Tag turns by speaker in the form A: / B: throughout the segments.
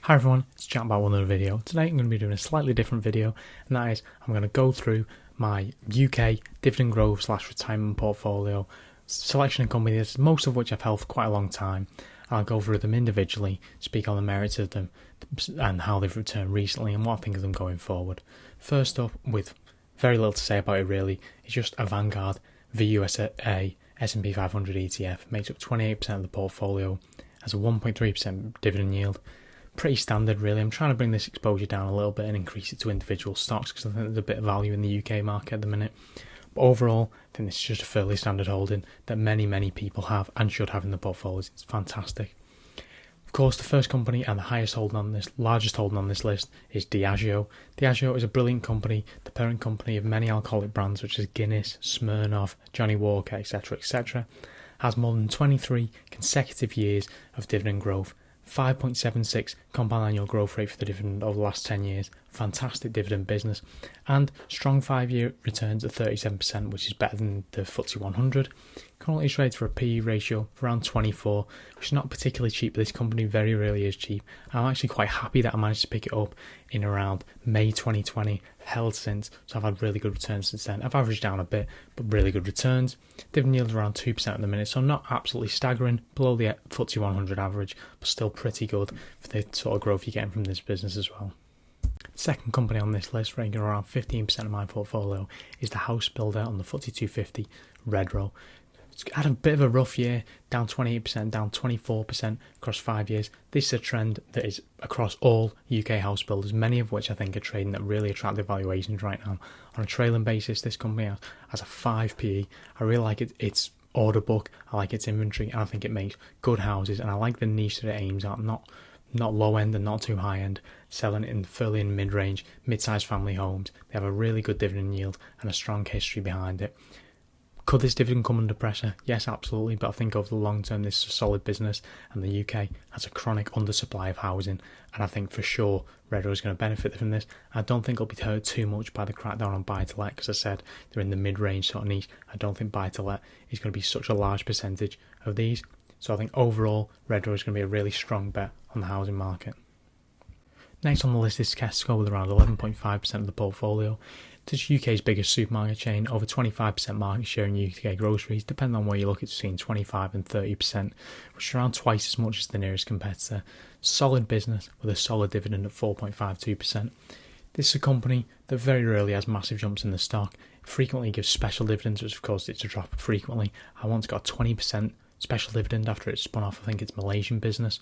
A: Hi everyone, it's Jack about another video. Today I'm going to be doing a slightly different video, and that is I'm going to go through my UK dividend growth / retirement portfolio, selection of companies, most of which I've held for quite a long time. I'll go through them individually, speak on the merits of them and how they've returned recently and what I think of them going forward. First up, with very little to say about it really, is just a Vanguard VUSA S&P 500 ETF, makes up 28% of the portfolio, has a 1.3% dividend yield. Pretty standard really. I'm trying to bring this exposure down a little bit and increase it to individual stocks because I think there's a bit of value in the UK market at the minute. But overall, I think this is just a fairly standard holding that many people have and should have in the portfolios. It's fantastic. Of course, the first company and the largest holding on this list is Diageo. Diageo is a brilliant company, the parent company of many alcoholic brands such as Guinness, Smirnoff, Johnnie Walker, etc. Has more than 23 consecutive years of dividend growth. 5.76 compound annual growth rate for the dividend over the last 10 years. Fantastic dividend business. And strong 5-year returns at 37%, which is better than the FTSE 100. Currently trades for a PE ratio of around 24, which is not particularly cheap, but this company very rarely is cheap. I'm actually quite happy that I managed to pick it up in around May 2020, held since, so I've had really good returns since then. I've averaged down a bit, but really good returns. Dividend yield is around 2% at the minute, so not absolutely staggering, below the FTSE 100 average, but still pretty good for the sort of growth you're getting from this business as well. Second company on this list, ranking around 15% of my portfolio, is the house builder on the FTSE 250, Redrow. It's had a bit of a rough year, down 28%, down 24% across 5 years. This is a trend that is across all UK house builders, many of which I think are trading at really attractive valuations right now. On a trailing basis, this company has a 5 PE. I really like its order book, I like its inventory, and I think it makes good houses, and I like the niche that it aims at, not low end and not too high end, selling in fairly in mid-range, mid-sized family homes. They have a really good dividend yield and a strong history behind it. Could this dividend come under pressure? Yes, absolutely, but I think over the long term this is a solid business, and the UK has a chronic undersupply of housing, and I think for sure Redrow is going to benefit from this. I don't think it'll be hurt too much by the crackdown on buy-to-let, because I said they're in the mid-range sort of niche. I don't think buy-to-let is going to be such a large percentage of these, so I think overall Redrow is going to be a really strong bet on the housing market. Next on the list is Tesco with around 11.5% of the portfolio. It's UK's biggest supermarket chain, over 25% market share in UK groceries, depending on where you look, it's between 25 and 30%, which is around twice as much as the nearest competitor. Solid business with a solid dividend of 4.52%. This is a company that very rarely has massive jumps in the stock. It frequently gives special dividends, which of course it's a drop frequently. I once got a 20% special dividend after it spun off, I think it's Malaysian business.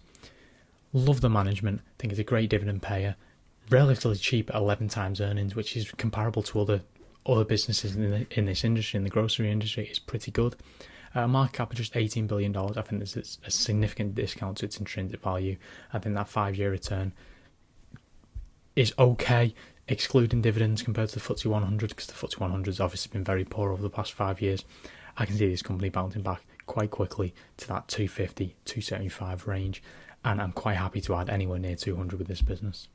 A: Love the management, think it's a great dividend payer. Relatively cheap at 11 times earnings, which is comparable to other businesses in this industry, in the grocery industry. Is pretty good. Market cap of just $18 billion. I think there's a significant discount to its intrinsic value. I think that 5-year return is okay, excluding dividends compared to the FTSE 100, because the FTSE 100 has obviously been very poor over the past 5 years. I can see this company bouncing back quite quickly to that 250, 275 range, and I'm quite happy to add anywhere near 200 with this business.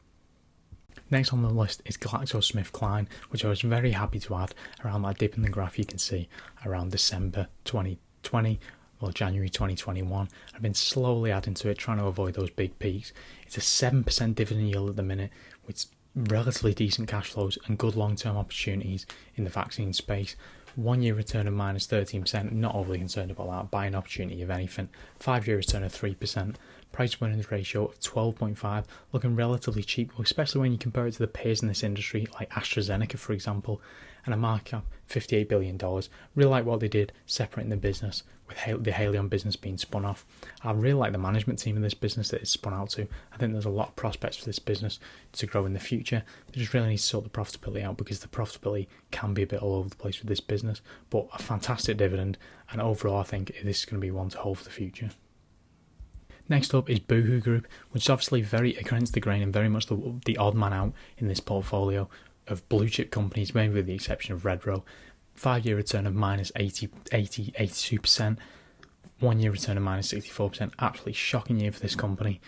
A: Next on the list is GlaxoSmithKline, which I was very happy to add around that dip in the graph you can see around December 2020 or January 2021. I've been slowly adding to it, trying to avoid those big peaks. It's a 7% dividend yield at the minute, with relatively decent cash flows and good long-term opportunities in the vaccine space. 1-year return of minus 13%, not overly concerned about that. Buying opportunity if anything. 5-year return of 3%. Price to earnings ratio of 12.5, looking relatively cheap, especially when you compare it to the peers in this industry like AstraZeneca, for example, and a market cap $58 billion. Really like what they did separating the business, with the Halion business being spun off. I really like the management team of this business that it's spun out to. I think there's a lot of prospects for this business to grow in the future. They just really need to sort the profitability out, because the profitability can be a bit all over the place with this business, but a fantastic dividend, and overall I think this is going to be one to hold for the future. Next up is Boohoo Group, which is obviously very against the grain and very much the odd man out in this portfolio of blue chip companies, maybe with the exception of Redrow. 5-year return of minus 82%, 1-year return of minus 64%. Absolutely shocking year for this company.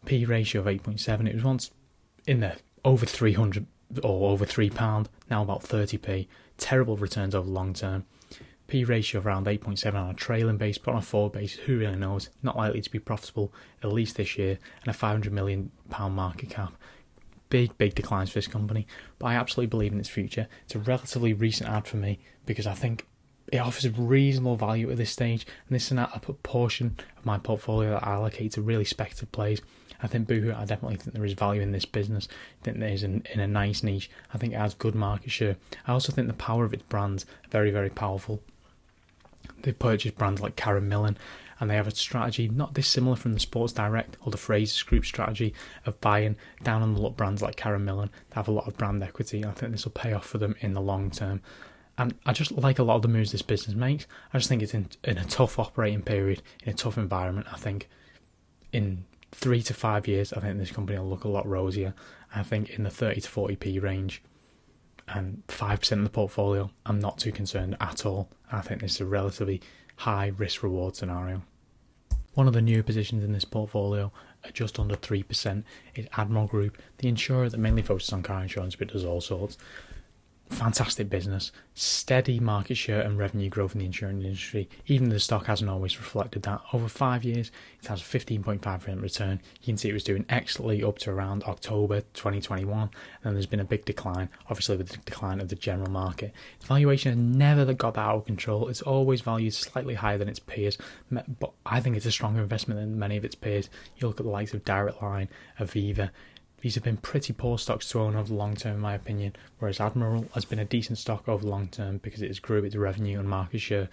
A: P ratio of 8.7. It was once in the over 300 or over £3, now about 30p. Terrible returns over the long term. P ratio of around 8.7 on a trailing base, but on a forward base, who really knows? Not likely to be profitable at least this year, and a £500 million market cap. Big declines for this company, but I absolutely believe in its future. It's a relatively recent ad for me because I think it offers reasonable value at this stage, and this is a portion of my portfolio that I allocate to really speculative plays. I think Boohoo, I definitely think there is value in this business. I think there is in a nice niche. I think it has good market share. I also think the power of its brands are very powerful. They purchased brands like Karen Millen, and they have a strategy not dissimilar from the Sports Direct or the Frasers Group strategy of buying down on the luck brands like Karen Millen. They have a lot of brand equity, and I think this will pay off for them in the long term. And I just like a lot of the moves this business makes. I just think it's in a tough operating period, in a tough environment. I think in 3 to 5 years, I think this company will look a lot rosier. I think in the 30 to 40p range and 5% of the portfolio, I'm not too concerned at all. I think this is a relatively high risk-reward scenario. One of the newer positions in this portfolio, at just under 3%, is Admiral Group, the insurer that mainly focuses on car insurance but does all sorts. Fantastic business, steady market share and revenue growth in the insurance industry. Even the stock hasn't always reflected that. Over 5 years, it has a 15.5% return. You can see it was doing excellently up to around October 2021, and then there's been a big decline, obviously with the decline of the general market. Its valuation has never got that out of control. It's always valued slightly higher than its peers, but I think it's a stronger investment than many of its peers. You look at the likes of Direct Line, Aviva. These have been pretty poor stocks to own over the long term, in my opinion, whereas Admiral has been a decent stock over the long term because it has grew its revenue and market share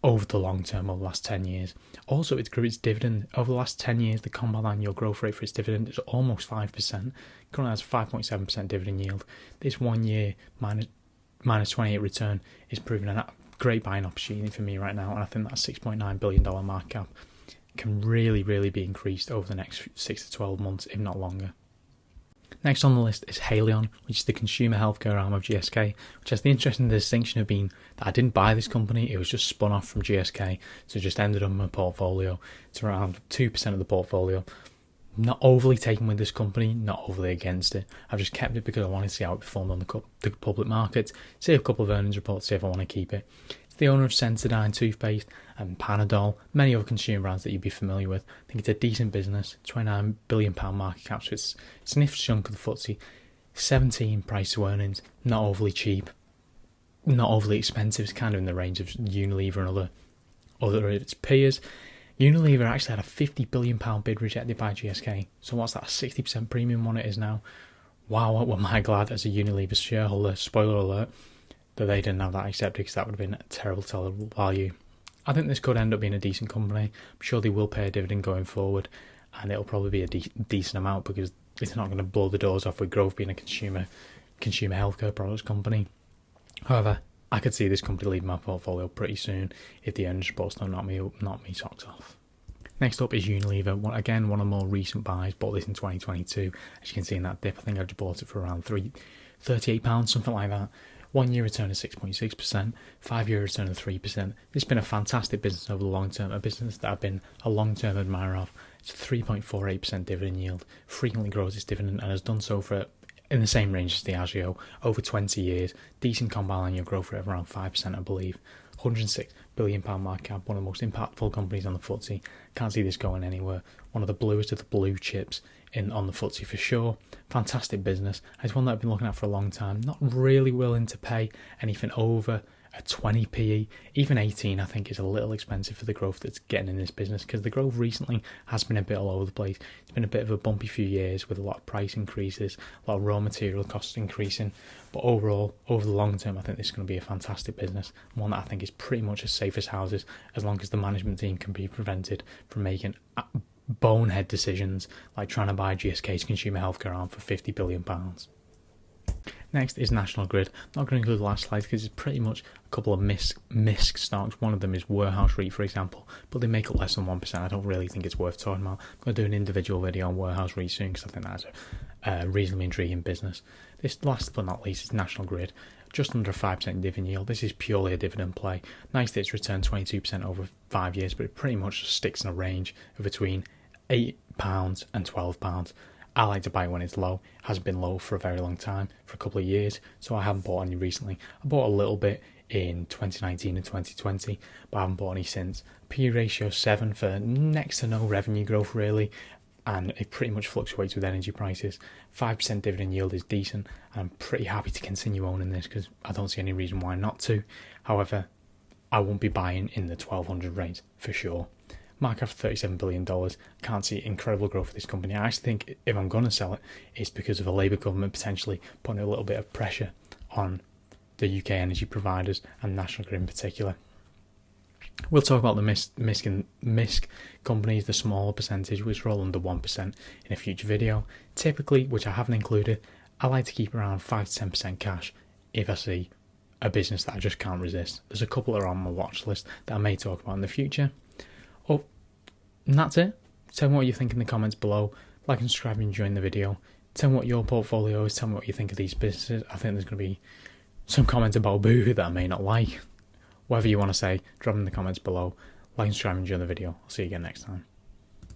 A: over the long term, over the last 10 years. Also, it grew its dividend. Over the last 10 years, the compound annual growth rate for its dividend is almost 5%. Currently has 5.7% dividend yield. This 1 year minus 28 return is proving a great buying opportunity for me right now, and I think that $6.9 billion market cap can really be increased over the next 6 to 12 months, if not longer. Next on the list is Halion, which is the consumer healthcare arm of GSK, which has the interesting distinction of being that I didn't buy this company, it was just spun off from GSK, so it just ended up in my portfolio. It's around 2% of the portfolio. Not overly taken with this company, not overly against it. I've just kept it because I wanted to see how it performed on the public market, see a couple of earnings reports, see if I want to keep it. It's the owner of Sensodyne toothpaste and Panadol, many other consumer brands that you'd be familiar with. I think it's a decent business, £29 billion market cap, so it's a sniff chunk of the FTSE, 17 price to earnings, not overly cheap, not overly expensive. It's kind of in the range of Unilever and other of its peers. Unilever actually had a £50 billion bid rejected by GSK. So what's that, a 60% premium on it is now? Wow, am I glad as a Unilever shareholder, spoiler alert, that they didn't have that accepted, because that would have been a terrible value. I think this could end up being a decent company. I'm sure they will pay a dividend going forward, and it'll probably be a decent amount because it's not going to blow the doors off with growth being a consumer healthcare products company. However, I could see this company leaving my portfolio pretty soon if the earnings reports don't knock me socks off. Next up is Unilever. One of the more recent buys. Bought this in 2022. As you can see in that dip, I think I just bought it for around £38, something like that. 1 year return of 6.6%, 5 year return of 3%. This has been a fantastic business over the long term, a business that I've been a long term admirer of. It's a 3.48% dividend yield, frequently grows its dividend and has done so for in the same range as Diageo over 20 years. Decent compound annual growth rate of around 5%, I believe. £106 billion market cap, one of the most impactful companies on the FTSE. Can't see this going anywhere. One of the bluest of the blue chips on the FTSE for sure. Fantastic business. It's one that I've been looking at for a long time. Not really willing to pay anything over a 20 PE. Even 18 I think is a little expensive for the growth that's getting in this business, because the growth recently has been a bit all over the place. It's been a bit of a bumpy few years with a lot of price increases, a lot of raw material costs increasing, but overall, over the long term, I think this is going to be a fantastic business, one that I think is pretty much as safe as houses, as long as the management team can be prevented from making bonehead decisions like trying to buy GSK's consumer healthcare arm for £50 billion. Next is National Grid. Not going to include the last slide because it's pretty much a couple of misc stocks. One of them is Warehouse REIT, for example, but they make up less than 1%. I don't really think it's worth talking about. I'm going to do an individual video on Warehouse REIT soon because I think that's a reasonably intriguing business. This last but not least is National Grid. Just under a 5% dividend yield. This is purely a dividend play. Nice that it's returned 22% over 5 years, but it pretty much just sticks in a range of between £8 and £12. I like to buy it when it's low. It hasn't been low for a very long time, for a couple of years, so I haven't bought any recently. I bought a little bit in 2019 and 2020, but I haven't bought any since. P ratio 7 for next to no revenue growth really, and it pretty much fluctuates with energy prices. 5% dividend yield is decent, and I'm pretty happy to continue owning this because I don't see any reason why not to. However, I won't be buying in the 1200 range for sure. Market cap $37 billion. Can't see incredible growth for this company. I actually think if I'm going to sell it, it's because of a Labour government potentially putting a little bit of pressure on the UK energy providers and National Grid in particular. We'll talk about the MISC companies, the smaller percentage, which are all under 1% in a future video. Typically, which I haven't included, I like to keep around 5 to 10% cash if I see a business that I just can't resist. There's a couple that are on my watch list that I may talk about in the future. Oh, and that's it. Tell me what you think in the comments below. Like and subscribe if you enjoyed the video. Tell me what your portfolio is. Tell me what you think of these businesses. I think there's going to be some comments about Boohoo that I may not like. Whatever you want to say, drop them in the comments below. Like and subscribe and enjoy the video. I'll see you again next time.